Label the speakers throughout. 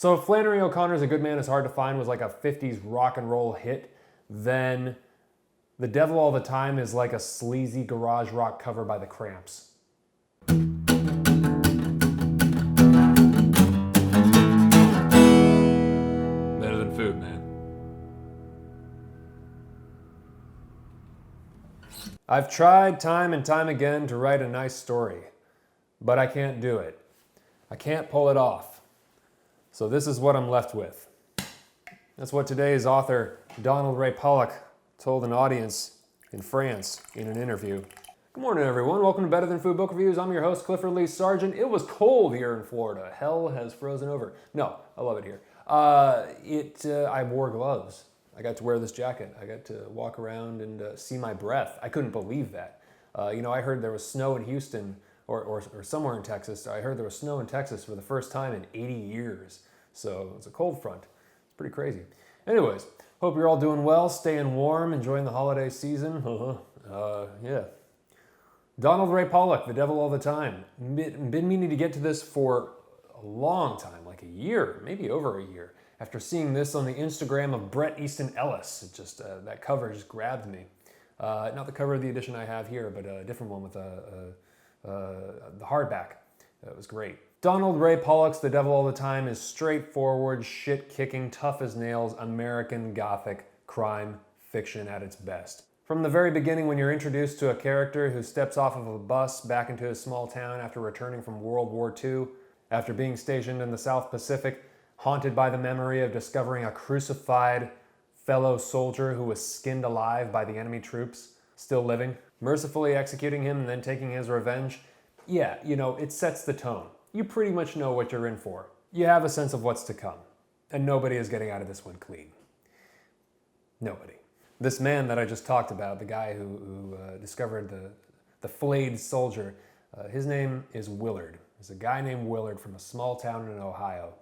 Speaker 1: So if Flannery O'Connor's A Good Man Is Hard to Find was like a 50s rock and roll hit, then The Devil All the Time is like a sleazy garage rock cover by the Cramps.
Speaker 2: Better than food, man.
Speaker 1: I've tried time and time again to write a nice story, but I can't do it. I can't pull it off. So this is what I'm left with. That's what today's author, Donald Ray Pollock, told an audience in France in an interview. Good morning, everyone. Welcome to Better Than Food Book Reviews. I'm your host, Clifford Lee Sargent. It was cold here in Florida. Hell has frozen over. No, I love it here. I wore gloves. I got to wear this jacket. I got to walk around and see my breath. I couldn't believe that. I heard there was snow in Houston or somewhere in Texas. I heard there was snow in Texas for the first time in 80 years. So it's a cold front. It's pretty crazy. Anyways, hope you're all doing well, staying warm, enjoying the holiday season. Yeah. Donald Ray Pollock, The Devil All the Time. Been meaning to get to this for a long time, like a year, maybe over a year. After seeing this on the Instagram of Bret Easton Ellis, it just that cover just grabbed me. Not the cover of the edition I have here, but a different one with the hardback. It was great. Donald Ray Pollock's The Devil All the Time is straightforward, shit-kicking, tough as nails, American Gothic crime fiction at its best. From the very beginning, when you're introduced to a character who steps off of a bus back into his small town after returning from World War II, after being stationed in the South Pacific, haunted by the memory of discovering a crucified fellow soldier who was skinned alive by the enemy troops, still living, mercifully executing him and then taking his revenge. Yeah, it sets the tone. You pretty much know what you're in for. You have a sense of what's to come. And nobody is getting out of this one clean. Nobody. This man that I just talked about, the guy who discovered the flayed soldier, his name is Willard. There's a guy named Willard from a small town in Ohio.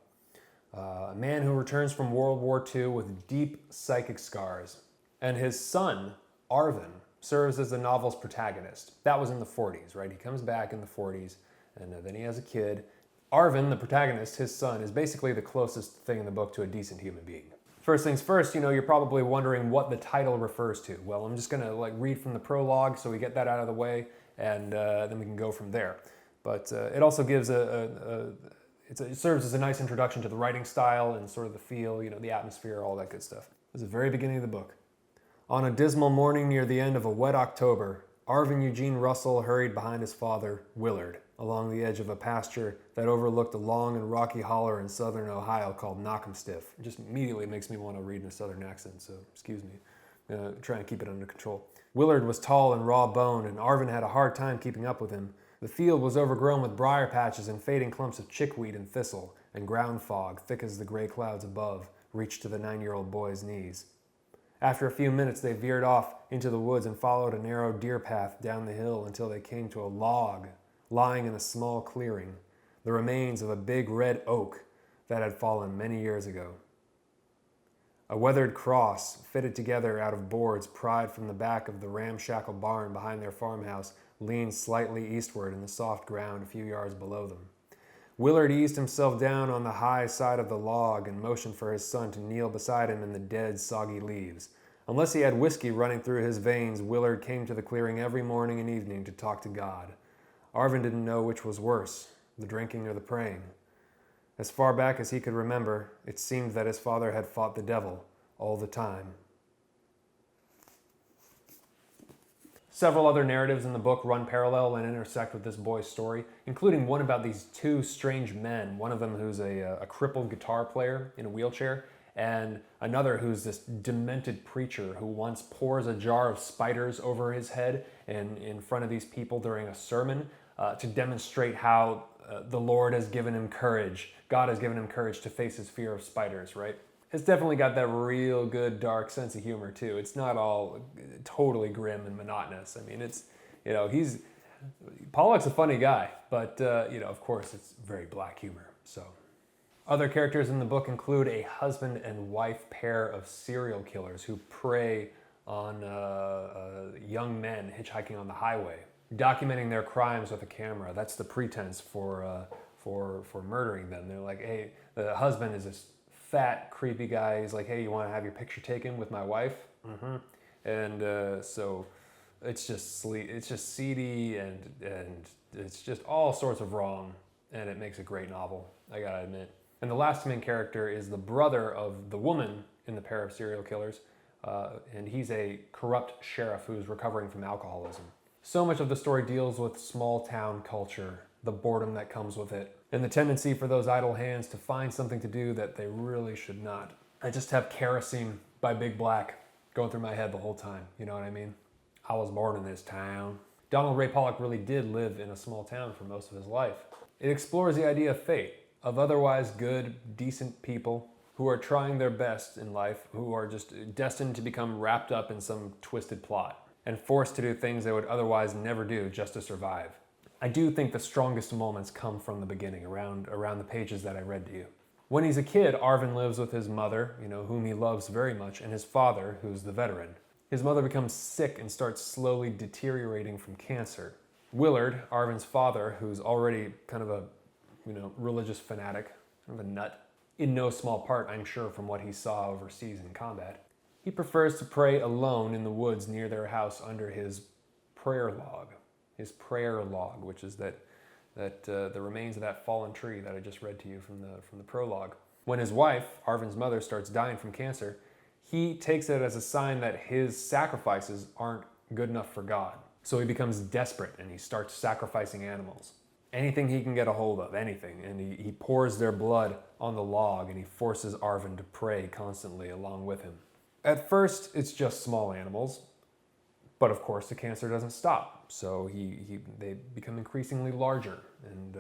Speaker 1: A man who returns from World War II with deep psychic scars. And his son, Arvin, serves as the novel's protagonist. That was in the 40s, right? He comes back in the 40s, and then he has a kid. Arvin, the protagonist, his son, is basically the closest thing in the book to a decent human being. First things first, you're probably wondering what the title refers to. Well, I'm just gonna read from the prologue so we get that out of the way, and then we can go from there. But it also gives it serves as a nice introduction to the writing style and sort of the feel, the atmosphere, all that good stuff. This is the very beginning of the book. On a dismal morning near the end of a wet October, Arvin Eugene Russell hurried behind his father, Willard, along the edge of a pasture that overlooked a long and rocky holler in southern Ohio called Knockemstiff. It just immediately makes me want to read in a southern accent, so excuse me. Trying to keep it under control. Willard was tall and raw-boned, and Arvin had a hard time keeping up with him. The field was overgrown with briar patches and fading clumps of chickweed and thistle, and ground fog, thick as the gray clouds above, reached to the 9-year-old boy's knees. After a few minutes, they veered off into the woods and followed a narrow deer path down the hill until they came to a log lying in a small clearing, the remains of a big red oak that had fallen many years ago. A weathered cross, fitted together out of boards pried from the back of the ramshackle barn behind their farmhouse, leaned slightly eastward in the soft ground a few yards below them. Willard eased himself down on the high side of the log and motioned for his son to kneel beside him in the dead, soggy leaves. Unless he had whiskey running through his veins, Willard came to the clearing every morning and evening to talk to God. Arvin didn't know which was worse, the drinking or the praying. As far back as he could remember, it seemed that his father had fought the devil all the time. Several other narratives in the book run parallel and intersect with this boy's story, including one about these two strange men, one of them who's a crippled guitar player in a wheelchair, and another who's this demented preacher who once pours a jar of spiders over his head and in front of these people during a sermon to demonstrate how the Lord has given him courage. God has given him courage to face his fear of spiders, right? It's definitely got that real good dark sense of humor too. It's not all totally grim and monotonous. I mean, it's, Pollock's a funny guy, but of course it's very black humor. So other characters in the book include a husband and wife pair of serial killers who prey on young men hitchhiking on the highway, documenting their crimes with a camera. That's the pretense for for murdering them. They're like, hey, the husband is this fat, creepy guy. He's like, hey, you want to have your picture taken with my wife? Mm-hmm. And so it's just it's just seedy, and it's just all sorts of wrong, and it makes a great novel, I gotta admit. And the last main character is the brother of the woman in the pair of serial killers, and he's a corrupt sheriff who's recovering from alcoholism. So much of the story deals with small town culture, the boredom that comes with it, and the tendency for those idle hands to find something to do that they really should not. I just have Kerosene by Big Black going through my head the whole time, you know what I mean? I was born in this town. Donald Ray Pollock really did live in a small town for most of his life. It explores the idea of fate, of otherwise good, decent people who are trying their best in life, who are just destined to become wrapped up in some twisted plot and forced to do things they would otherwise never do just to survive. I do think the strongest moments come from the beginning, around the pages that I read to you. When he's a kid, Arvin lives with his mother, whom he loves very much, and his father, who's the veteran. His mother becomes sick and starts slowly deteriorating from cancer. Willard, Arvin's father, who's already kind of a religious fanatic, kind of a nut, in no small part, I'm sure, from what he saw overseas in combat, he prefers to pray alone in the woods near their house under his prayer log. His prayer log, which is the remains of that fallen tree that I just read to you from the prologue. When his wife, Arvin's mother, starts dying from cancer, he takes it as a sign that his sacrifices aren't good enough for God. So he becomes desperate and he starts sacrificing animals. Anything he can get a hold of, anything. And he pours their blood on the log and he forces Arvin to pray constantly along with him. At first, it's just small animals, but of course the cancer doesn't stop. So they become increasingly larger, and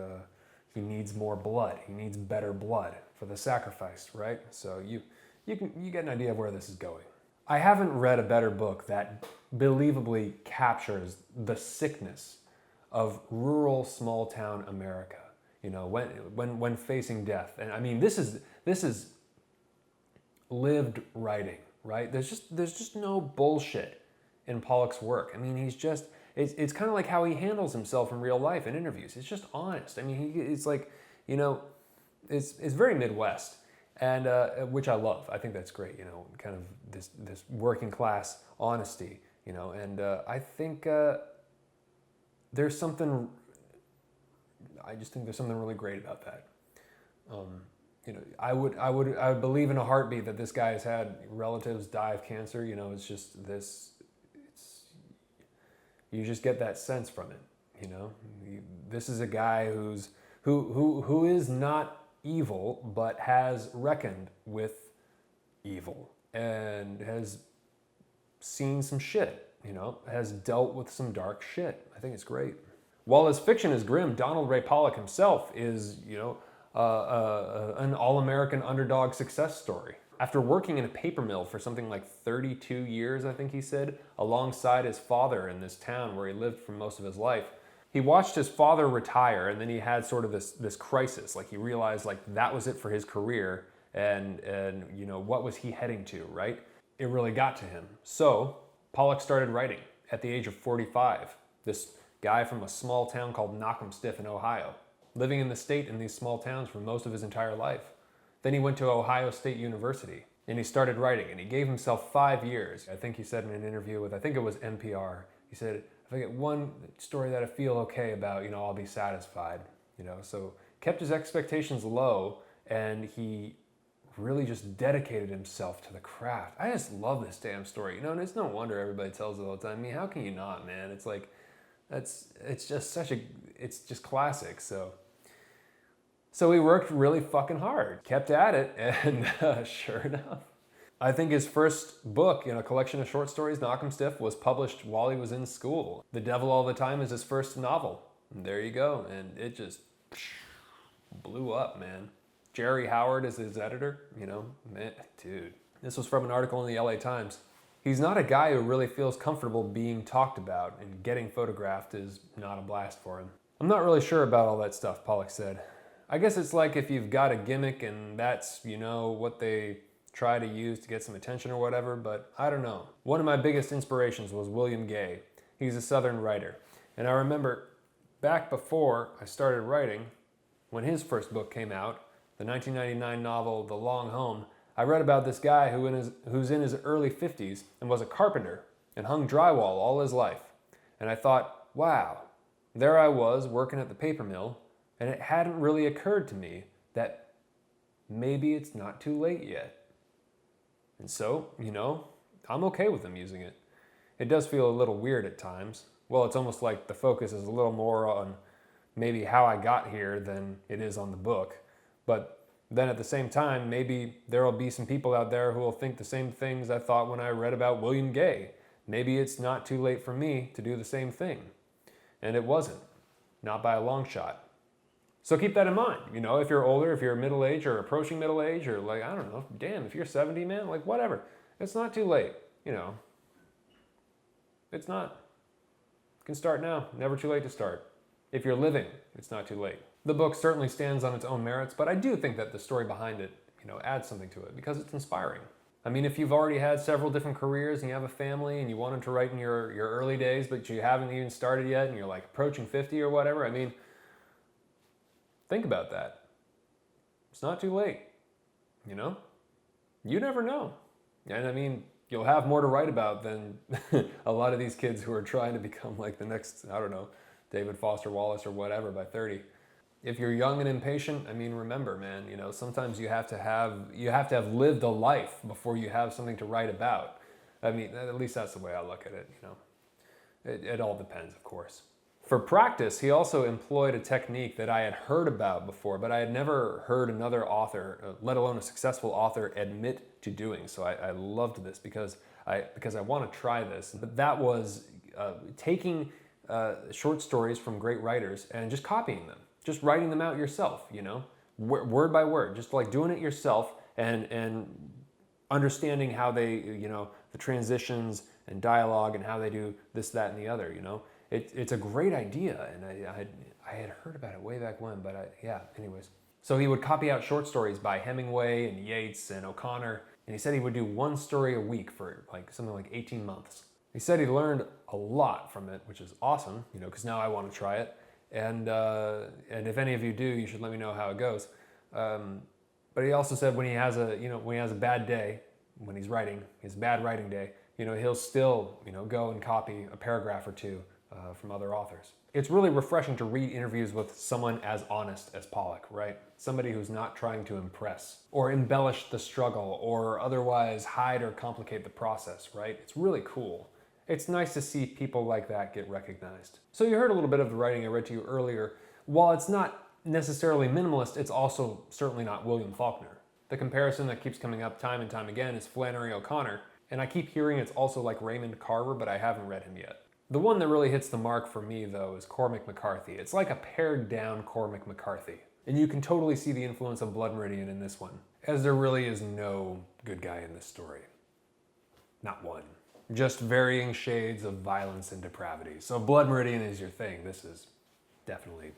Speaker 1: he needs more blood. He needs better blood for the sacrifice, right? So you get an idea of where this is going. I haven't read a better book that believably captures the sickness of rural small town America. When facing death, and I mean this is lived writing, right? There's just no bullshit in Pollock's work. I mean, it's kind of like how he handles himself in real life in interviews. It's just honest. I mean, it's like, it's very Midwest, and which I love. I think that's great. Kind of this working class honesty. And I think there's something. I just think there's something really great about that. I would believe in a heartbeat that this guy has had relatives die of cancer. It's just this. You just get that sense from it. This is a guy who is not evil, but has reckoned with evil and has seen some shit. Has dealt with some dark shit. I think it's great. While his fiction is grim, Donald Ray Pollock himself is, an all-American underdog success story. After working in a paper mill for something like 32 years, I think he said, alongside his father in this town where he lived for most of his life, he watched his father retire, and then he had sort of this crisis. Like, he realized that was it for his career, and what was he heading to, right? It really got to him. So Pollock started writing at the age of 45. This guy from a small town called Knockemstiff in Ohio, living in the state in these small towns for most of his entire life. Then he went to Ohio State University and he started writing, and he gave himself 5 years. I think he said in an interview with, I think it was NPR, he said, if I get one story that I feel okay about, I'll be satisfied. So kept his expectations low, and he really just dedicated himself to the craft. I just love this damn story. And it's no wonder everybody tells it all the time. I mean, how can you not, man? It's like, it's just classic. So he worked really fucking hard, kept at it, and sure enough. I think his first book, a collection of short stories, Knockemstiff, was published while he was in school. The Devil All the Time is his first novel. And there you go, and it just blew up, man. Jerry Howard is his editor, man, dude. This was from an article in the LA Times. He's not a guy who really feels comfortable being talked about, and getting photographed is not a blast for him. I'm not really sure about all that stuff, Pollock said. I guess it's like if you've got a gimmick and that's, what they try to use to get some attention or whatever, but I don't know. One of my biggest inspirations was William Gay. He's a Southern writer. And I remember back before I started writing, When his first book came out, the 1999 novel The Long Home, I read about this guy who's in his early 50s and was a carpenter and hung drywall all his life. And I thought, wow, there I was working at the paper mill, and it hadn't really occurred to me that maybe it's not too late yet. And so, I'm okay with them using it. It does feel a little weird at times. Well, it's almost like the focus is a little more on maybe how I got here than it is on the book. But then at the same time, maybe there will be some people out there who will think the same things I thought when I read about William Gay. Maybe it's not too late for me to do the same thing. And it wasn't. Not by a long shot. So keep that in mind. If you're older, if you're middle age or approaching middle age, or like, I don't know, damn, if you're 70, man, like whatever. It's not too late, It's not. You can start now. Never too late to start. If you're living, it's not too late. The book certainly stands on its own merits, but I do think that the story behind it, adds something to it because it's inspiring. I mean, if you've already had several different careers and you have a family and you wanted to write in your early days, but you haven't even started yet and you're like approaching 50 or whatever, I mean, think about that. It's not too late, You never know. And I mean, you'll have more to write about than a lot of these kids who are trying to become like the next, I don't know, David Foster Wallace or whatever by 30. If you're young and impatient, I mean, remember, man, sometimes you have to have lived a life before you have something to write about. I mean, at least that's the way I look at it, It all depends, of course. For practice, he also employed a technique that I had heard about before, but I had never heard another author, let alone a successful author, admit to doing. So I loved this because I want to try this. But that was taking short stories from great writers and just copying them, just writing them out yourself, word by word, just like doing it yourself and understanding how they, the transitions and dialogue and how they do this, that, and the other, It's a great idea, and I had heard about it way back when, but anyways. So he would copy out short stories by Hemingway and Yeats and O'Connor, and he said he would do one story a week for something like 18 months. He said he learned a lot from it, which is awesome, because now I want to try it. And if any of you do, you should let me know how it goes. But he also said when he has a bad day, when he's writing, his bad writing day, he'll still, go and copy a paragraph or two from other authors. It's really refreshing to read interviews with someone as honest as Pollock, right? Somebody who's not trying to impress or embellish the struggle or otherwise hide or complicate the process, right? It's really cool. It's nice to see people like that get recognized. So you heard a little bit of the writing I read to you earlier. While it's not necessarily minimalist, it's also certainly not William Faulkner. The comparison that keeps coming up time and time again is Flannery O'Connor, and I keep hearing it's also like Raymond Carver, but I haven't read him yet. The one that really hits the mark for me, though, is Cormac McCarthy. It's like a pared down Cormac McCarthy. And you can totally see the influence of Blood Meridian in this one, as there really is no good guy in this story. Not one. Just varying shades of violence and depravity. So if Blood Meridian is your thing, this is definitely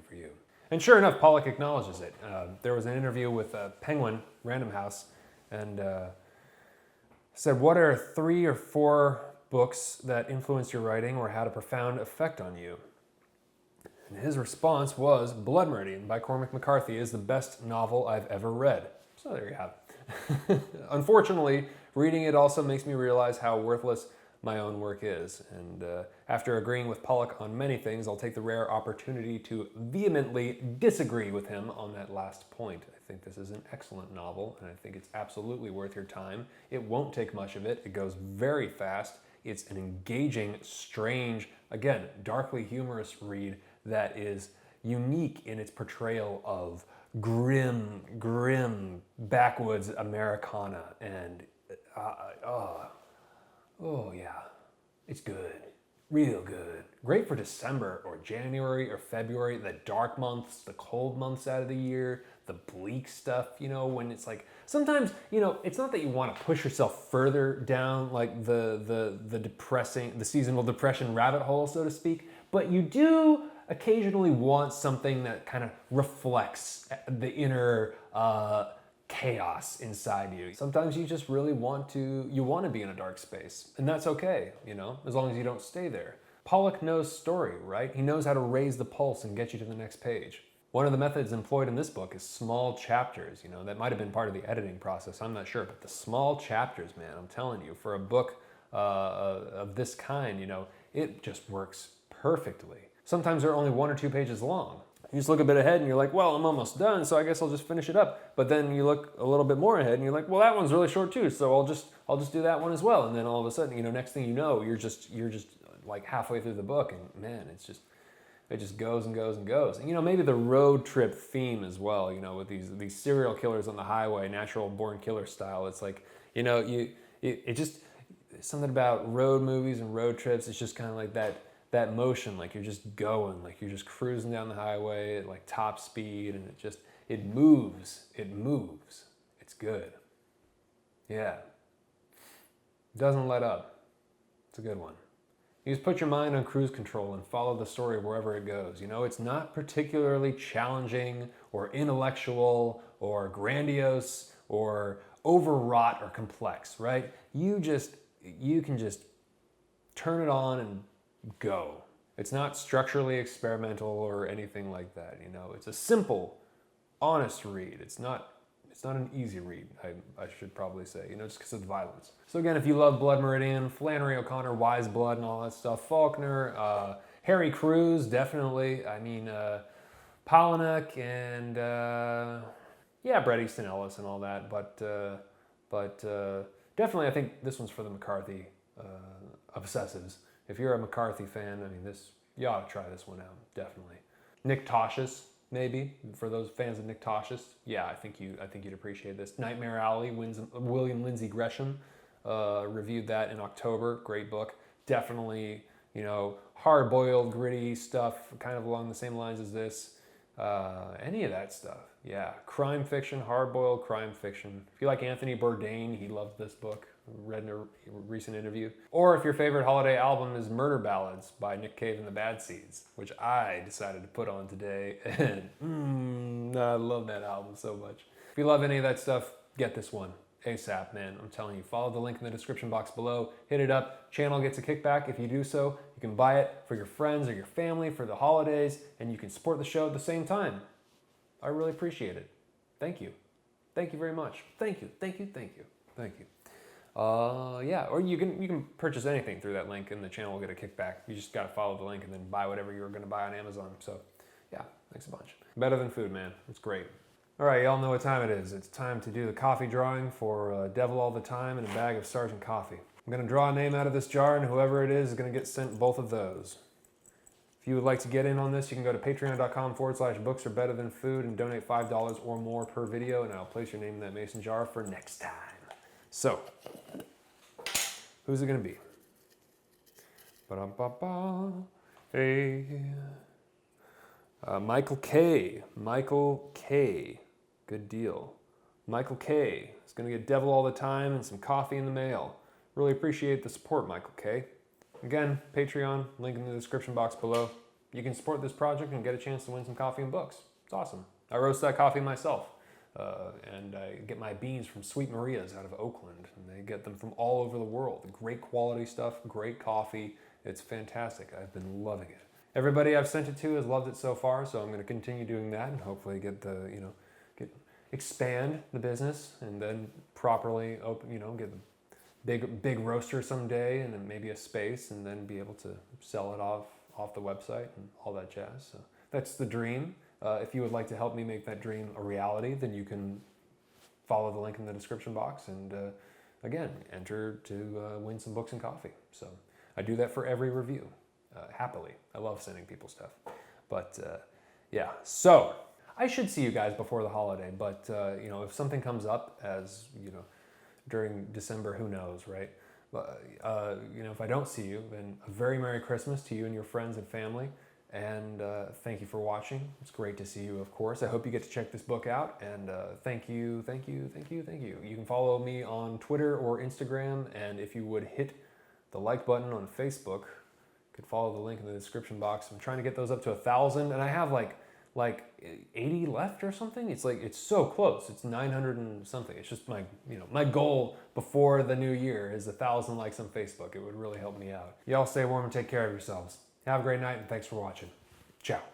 Speaker 1: for you. And sure enough, Pollock acknowledges it. There was an interview with Penguin, Random House, and said, what are 3 or 4 books that influenced your writing or had a profound effect on you? And his response was, Blood Meridian by Cormac McCarthy is the best novel I've ever read. So there you have it. Unfortunately, reading it also makes me realize how worthless my own work is. And after agreeing with Pollock on many things, I'll take the rare opportunity to vehemently disagree with him on that last point. I think this is an excellent novel, and I think it's absolutely worth your time. It won't take much of it. It goes very fast. It's an engaging, strange, again, darkly humorous read that is unique in its portrayal of grim backwoods Americana. And, oh yeah, it's good, real good. Great for December or January or February, the dark months, the cold months out of the year, the bleak stuff, when it's like, sometimes, it's not that you want to push yourself further down like the depressing, the seasonal depression rabbit hole, so to speak, but you do occasionally want something that kind of reflects the inner chaos inside you. Sometimes you just really want to be in a dark space, and that's okay, as long as you don't stay there. Pollock knows story, right? He knows how to raise the pulse and get you to the next page. One of the methods employed in this book is small chapters. You know, that might have been part of the editing process, I'm not sure, but the small chapters, man, I'm telling you, for a book of this kind, you know, it just works perfectly. Sometimes they're only 1 or 2 pages long. You just look a bit ahead and you're like, well, I'm almost done, so I guess I'll just finish it up. But then you look a little bit more ahead and you're like, well, that one's really short too, so I'll just do that one as well. And then all of a sudden, you know, next thing you know, you're just like halfway through the book, and man, it just goes and goes and goes. And you know, maybe the road trip theme as well, you know, with these serial killers on the highway, natural born killer style. It's like, you know, it just something about road movies and road trips. It's just kind of like that motion, like you're just going, like you're just cruising down the highway at like top speed, and it moves. It's good. Yeah. Doesn't let up. It's a good one. You just put your mind on cruise control and follow the story wherever it goes. You know, it's not particularly challenging or intellectual or grandiose or overwrought or complex, right? You can just turn it on and go. It's not structurally experimental or anything like that, you know. It's a simple, honest read. It's not an easy read, I should probably say, you know, just because of the violence. So again, if you love Blood Meridian, Flannery O'Connor, Wise Blood and all that stuff, Faulkner, Harry Crews, definitely. I mean, Pollock and, yeah, Bret Easton Ellis and all that. But definitely I think this one's for the McCarthy obsessives. If you're a McCarthy fan, I mean, you ought to try this one out, definitely. Nick Tosches, maybe, for those fans of Nick Tosches. Yeah, I think you'd appreciate this. Nightmare Alley, William Lindsay Gresham reviewed that in October. Great book. Definitely, you know, hard-boiled, gritty stuff, kind of along the same lines as this. Any of that stuff. Yeah, crime fiction, hard-boiled crime fiction. If you like Anthony Bourdain, he loved this book. Read in a recent interview. Or if your favorite holiday album is Murder Ballads by Nick Cave and the Bad Seeds, which I decided to put on today, and I love that album so much. If you love any of that stuff, get this one ASAP, man. I'm telling you, follow the link in the description box below, hit it up, channel gets a kickback. If you do so, you can buy it for your friends or your family for the holidays, and you can support the show at the same time. I really appreciate it. Thank you. Thank you very much. Thank you. Yeah, or you can purchase anything through that link, and the channel will get a kickback. You just gotta follow the link and then buy whatever you were gonna buy on Amazon. So, yeah, thanks a bunch. Better than food, man. It's great. All right, y'all know what time it is. It's time to do the coffee drawing for Devil All the Time and a bag of Sergeant Coffee. I'm gonna draw a name out of this jar, and whoever it is gonna get sent both of those. If you would like to get in on this, you can go to patreon.com/books are better than food and donate $5 or more per video, and I'll place your name in that mason jar for next time. So, who's it gonna be? Ba-dum-ba-ba. Hey. Michael K. Michael K. Good deal. Michael K. is gonna get Devil All the Time and some coffee in the mail. Really appreciate the support, Michael K. Again, Patreon, link in the description box below. You can support this project and get a chance to win some coffee and books. It's awesome. I roast that coffee myself. And I get my beans from Sweet Maria's out of Oakland, and they get them from all over the world. Great quality stuff, great coffee. It's fantastic. I've been loving it. Everybody I've sent it to has loved it so far, so I'm going to continue doing that and hopefully expand the business and then properly open, get the big roaster someday and then maybe a space and then be able to sell it off the website and all that jazz. So that's the dream. If you would like to help me make that dream a reality, then you can follow the link in the description box and, again, enter to win some books and coffee. So I do that for every review, happily. I love sending people stuff. But, yeah, so I should see you guys before the holiday, but, if something comes up as, during December, who knows, right? But, if I don't see you, then a very Merry Christmas to you and your friends and family. And thank you for watching. It's great to see you, of course. I hope you get to check this book out. And thank you. You can follow me on Twitter or Instagram. And if you would hit the like button on Facebook, you could follow the link in the description box. I'm trying to get those up to 1,000. And I have like 80 left or something. It's so close. It's 900 and something. It's just my goal before the new year is 1,000 likes on Facebook. It would really help me out. Y'all stay warm and take care of yourselves. Have a great night, and thanks for watching. Ciao.